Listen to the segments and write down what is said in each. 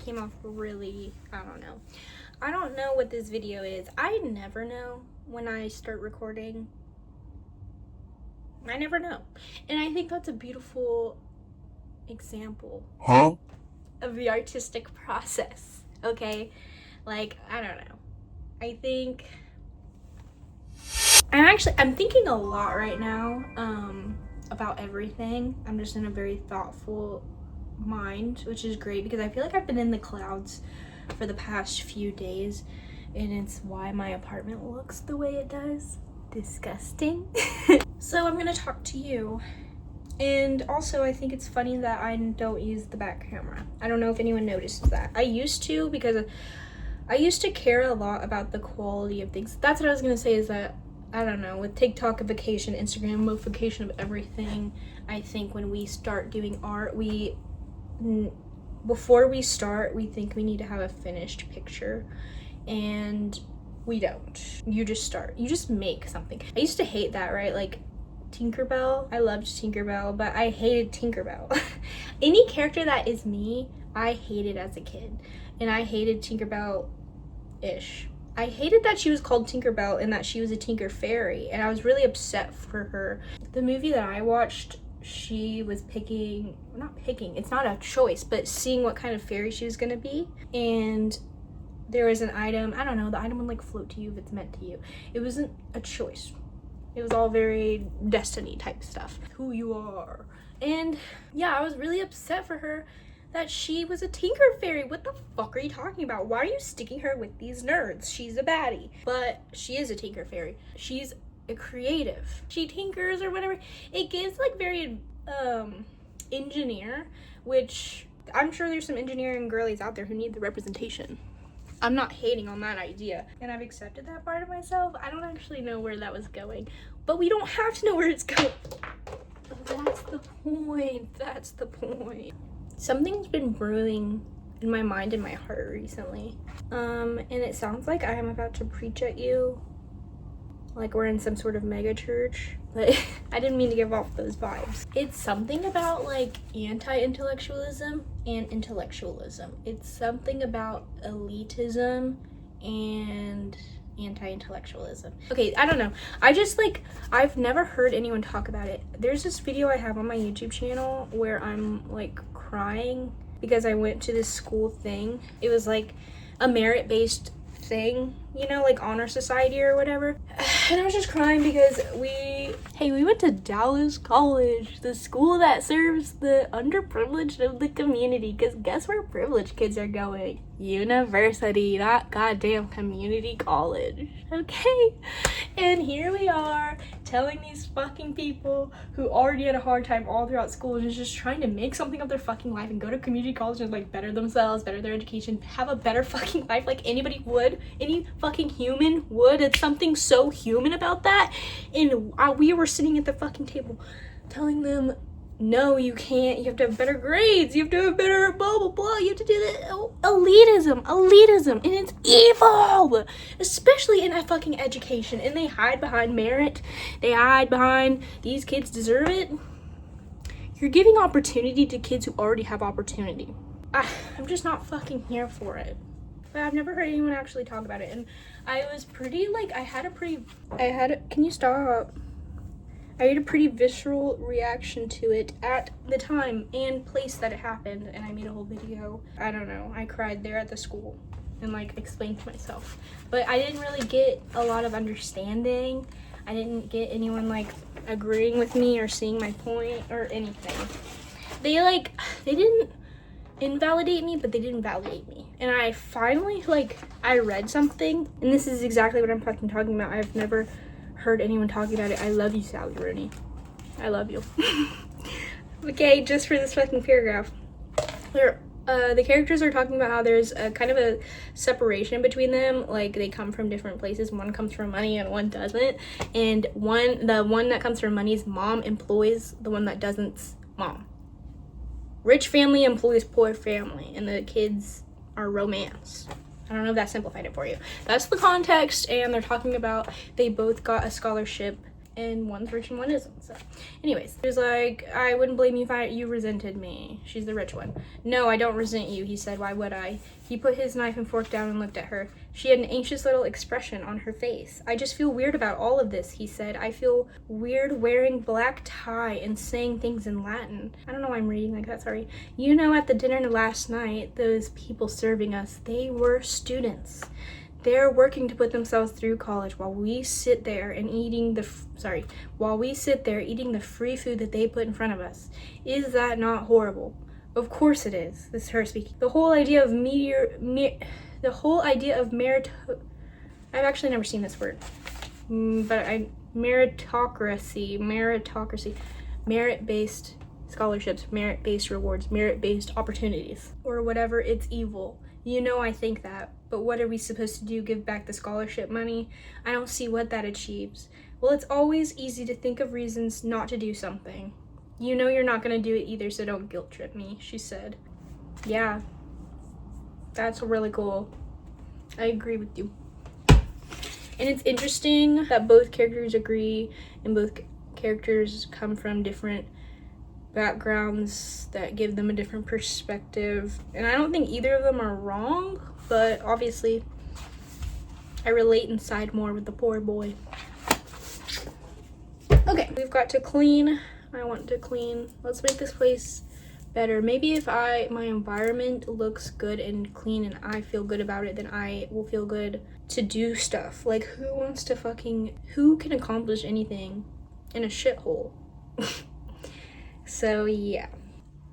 came off really, I don't know what this video is. I never know when I start recording. I never know. And I think that's a beautiful example of the artistic process, okay? Like, I don't know. I think I'm thinking a lot right now about everything. I'm just in a very thoughtful mind, which is great because I feel like I've been in the clouds for the past few days, and it's why my apartment looks the way it does. Disgusting. So I'm gonna talk to you. And also, I think it's funny that I don't use the back camera. I don't know if anyone notices that. I used to, because I used to care a lot about the quality of things. That's what I was gonna say, is that, I don't know, with TikTokification, Instagramification of everything, I think when we start doing art, before we start, we think we need to have a finished picture, and we don't. You just start. You just make something. I used to hate that, right? Like, Tinkerbell. I loved Tinkerbell, but I hated Tinkerbell. Any character that is me, I hated as a kid. And I hated Tinkerbell-ish. I hated that she was called Tinkerbell and that she was a Tinker Fairy, and I was really upset for her. The movie that I watched, she was not picking, it's not a choice, but seeing what kind of fairy she was gonna be. And there was an item, I don't know, the item would like float to you if it's meant to you. It wasn't a choice. It was all very destiny type stuff. Who you are. And yeah, I was really upset for her that she was a Tinker Fairy. What the fuck are you talking about? Why are you sticking her with these nerds? She's a baddie. But she is a Tinker Fairy. She's a creative. She tinkers or whatever. It gives like very engineer, which I'm sure there's some engineering girlies out there who need the representation. I'm not hating on that idea, and I've accepted that part of myself. I don't actually know where that was going, but we don't have to know where it's going. That's the point. That's the point. Something's been brewing in my mind and my heart recently, and it sounds like I am about to preach at you, like we're in some sort of mega church, but I didn't mean to give off those vibes. It's something about like anti-intellectualism and intellectualism. It's something about elitism and anti-intellectualism. Okay, I don't know. I've never heard anyone talk about it. There's this video I have on my YouTube channel where I'm like crying because I went to this school thing. It was like a merit-based thing, you know, like honor society or whatever. And I was just crying because we went to Dallas College, the school that serves the underprivileged of the community, because guess where privileged kids are going? University, not goddamn community college, okay? And here we are telling these fucking people who already had a hard time all throughout school and is just trying to make something of their fucking life and go to community college and like better themselves, better their education, have a better fucking life like anybody would, any fucking human would. It's something so human about that. And we were sitting at the fucking table telling them, no, you can't, you have to have better grades, you have to have better blah blah blah, you have to do that. Elitism, and it's evil, especially in a fucking education. And they hide behind merit, they hide behind these kids deserve it. You're giving opportunity to kids who already have opportunity. I'm just not fucking here for it. But I've never heard anyone actually talk about it, and I was pretty like, can you stop? I had a pretty visceral reaction to it at the time and place that it happened, and I made a whole video. I don't know, I cried there at the school and like explained to myself. But I didn't really get a lot of understanding. I didn't get anyone like agreeing with me or seeing my point or anything. They didn't invalidate me, but they didn't validate me. And I finally I read something, and this is exactly what I'm fucking talking about. I've never heard anyone talking about it. I love you, Sally Rooney. I love you. Okay, just for this fucking paragraph. The characters are talking about how there's a kind of a separation between them. Like, they come from different places. One comes from money and one doesn't. And the one that comes from money's mom employs the one that doesn't's mom. Rich family employs poor family, and the kids are romance. I don't know if that simplified it for you. That's the context, and they're talking about they both got a scholarship and one's rich and one isn't. So anyways, he was like, I wouldn't blame you if you resented me. She's the rich one. No, I don't resent you, he said. Why would I? He put his knife and fork down and looked at her. She had an anxious little expression on her face. I just feel weird about all of this, he said. I feel weird wearing black tie and saying things in Latin. I don't know why I'm reading like that, sorry. You know, at the dinner last night, those people serving us, they were students. They're working to put themselves through college while we sit there and eating the free food that they put in front of us. Is that not horrible? Of course it is. This is her speaking. The whole idea of I've actually never seen this word, meritocracy, merit-based scholarships, merit-based rewards, merit-based opportunities, or whatever. It's evil. You know, I think that, but what are we supposed to do? Give back the scholarship money? I don't see what that achieves. Well, it's always easy to think of reasons not to do something. You know you're not going to do it either, so don't guilt trip me, she said. Yeah, that's really cool. I agree with you. And it's interesting that both characters agree and both characters come from different backgrounds that give them a different perspective. And I don't think either of them are wrong, but obviously I relate inside more with the poor boy. Okay, we've got to clean. I want to clean. Let's make this place better. Maybe if my environment looks good and clean and I feel good about it, then I will feel good to do stuff. Like, who can accomplish anything in a shithole? So yeah.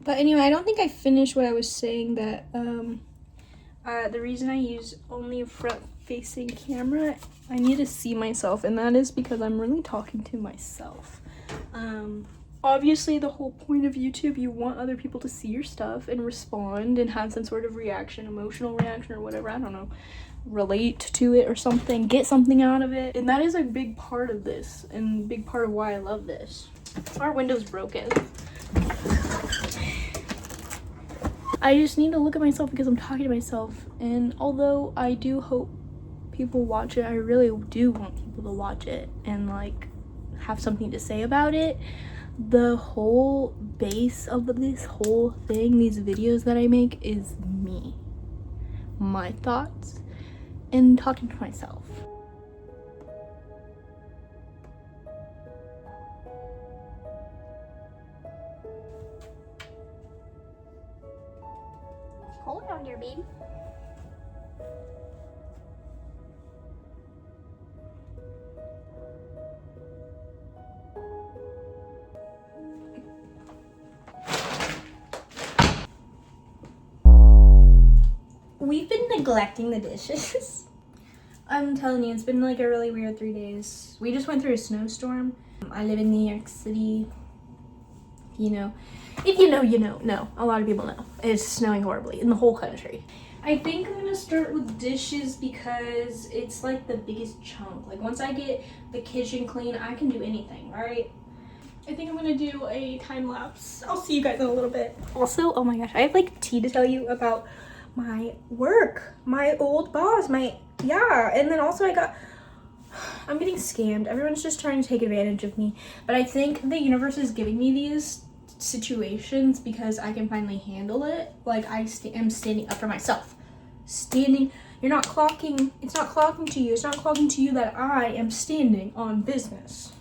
But anyway, I don't think I finished what I was saying, that the reason I use only a front-facing camera, I need to see myself, and that is because I'm really talking to myself. Obviously, the whole point of YouTube, you want other people to see your stuff and respond and have some sort of reaction, emotional reaction or whatever, I don't know, relate to it or something, get something out of it. And that is a big part of this and big part of why I love this. Our window's broken. I just need to look at myself because I'm talking to myself, and although I do hope people watch it, I really do want people to watch it and like have something to say about it. The whole base of this whole thing, these videos that I make, is me, my thoughts, and talking to myself. Hold on there, baby. We've been neglecting the dishes. I'm telling you, it's been like a really weird 3 days. We just went through a snowstorm. I live in New York City. You know, if you know, you know. No, a lot of people know. It's snowing horribly in the whole country. I think I'm gonna start with dishes because it's like the biggest chunk. Like once I get the kitchen clean, I can do anything, right? I think I'm gonna do a time lapse. I'll see you guys in a little bit. Also, oh my gosh, I have like tea to tell you about my work, my old boss, and then also I'm getting scammed. Everyone's just trying to take advantage of me, but I think the universe is giving me these situations because I can finally handle it. Like I am standing up for myself. You're not clocking, it's not clocking to you, it's not clocking to you that I am standing on business.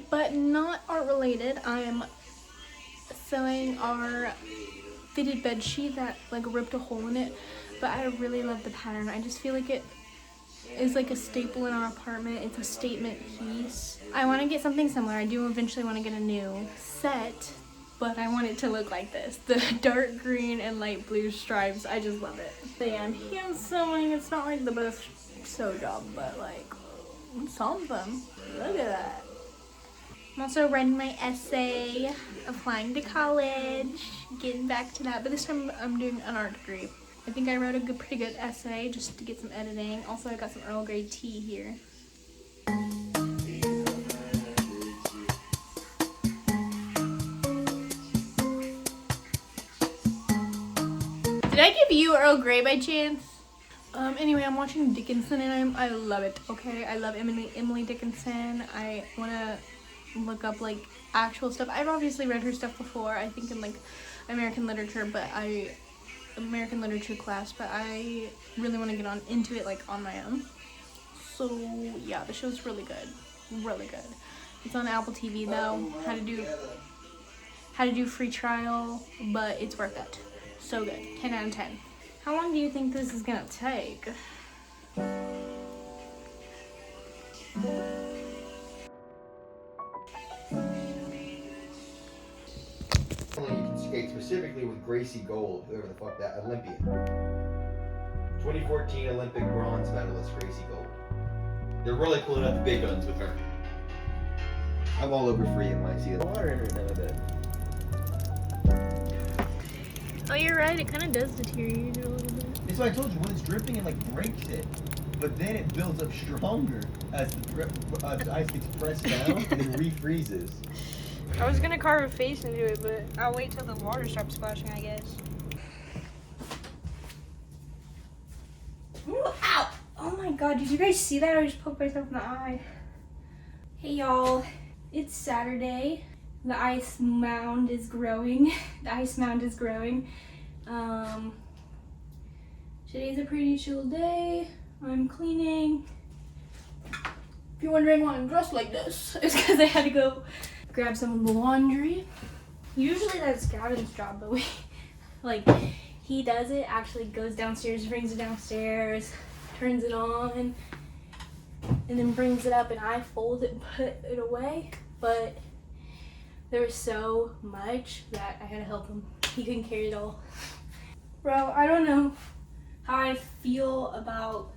but not art related. I'm sewing our fitted bed sheet that like ripped a hole in it, but I really love the pattern. I just feel like it is like a staple in our apartment. It's a statement piece. I want to get something similar. I do eventually want to get a new set, but I want it to look like this. The dark green and light blue stripes. I just love it. But yeah, I'm hand sewing. It's not like the best sew job, but like something. Look at that. I'm also writing my essay, applying to college, getting back to that, but this time I'm doing an art degree. I think I wrote a pretty good essay just to get some editing. Also, I got some Earl Grey tea here. Did I give you Earl Grey by chance? Anyway, I'm watching Dickinson and I love it, okay? I love Emily Dickinson. I want to look up like actual stuff. I've obviously read her stuff before, I think in like American literature, American literature class, but I really want to get into it like on my own. So yeah, the show's really good. It's on Apple TV though. How to do free trial, but it's worth it. So good. 10 out of 10. How long do you think this is gonna take? You can skate specifically with Gracie Gold, whoever the fuck that, Olympian. 2014 Olympic bronze medalist Gracie Gold. They're really pulling up the big guns with her. I'm all over free in my seal. Water in none of that. Oh, you're right. It kind of does deteriorate a little bit. That's why I told you, when it's dripping, it like breaks it. But then it builds up stronger as the ice gets pressed down and it refreezes. I was gonna carve a face into it, but I'll wait till the water stops splashing, I guess. Ooh, ow! Oh my god, did you guys see that? I just poked myself in the eye. Hey y'all, it's Saturday. The ice mound is growing. Today's a pretty chill day. I'm cleaning. If you're wondering why I'm dressed like this, it's because I had to go grab some of the laundry. Usually that's Gavin's job, but he does it, actually goes downstairs, brings it downstairs, turns it on, and then brings it up and I fold it and put it away. But there was so much that I had to help him. He couldn't carry it all. Bro, I don't know how I feel about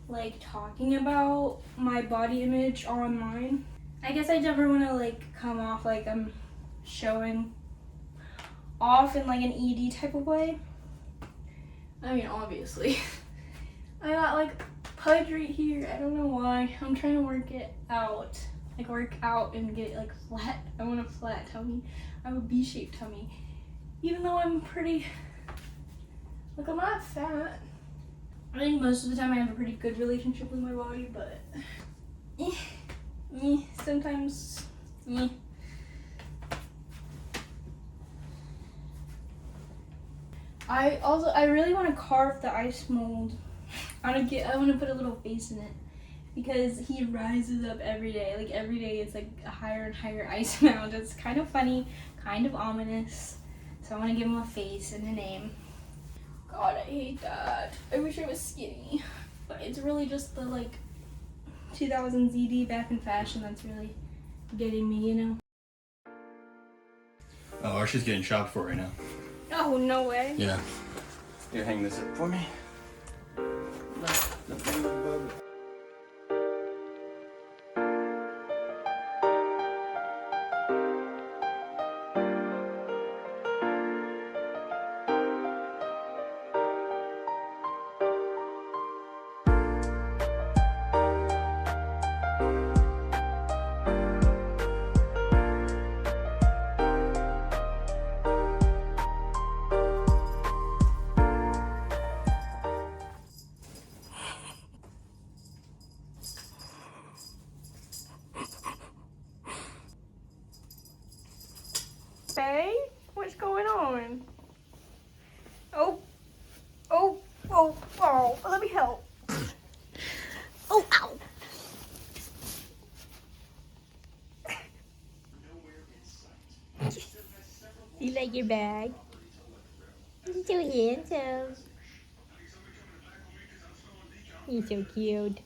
like talking about my body image online. I guess I never want to like come off like I'm showing off in like an ED type of way. I mean, obviously. I got like pudge right here. I don't know why. I'm trying to work it out. Like work out and get it like flat. I want a flat tummy. I have a B-shaped tummy. Even though I'm pretty, like I'm not fat. I think most of the time I have a pretty good relationship with my body, but sometimes. I really want to carve the ice mold. I want to put a little face in it because he rises up every day. Like every day it's like a higher and higher ice mound. It's kind of funny, kind of ominous. So I want to give him a face and a name. God, I hate that. I wish I was skinny, but it's really just the like 2000s ED back in fashion that's really getting me, you know. Oh, Arsha's getting shopped for right now. Oh, no way. Yeah. Here, hang this up for me. Hey, what's going on? Oh, let me help. Oh, ow. You like your bag? You're so handsome. You're so cute.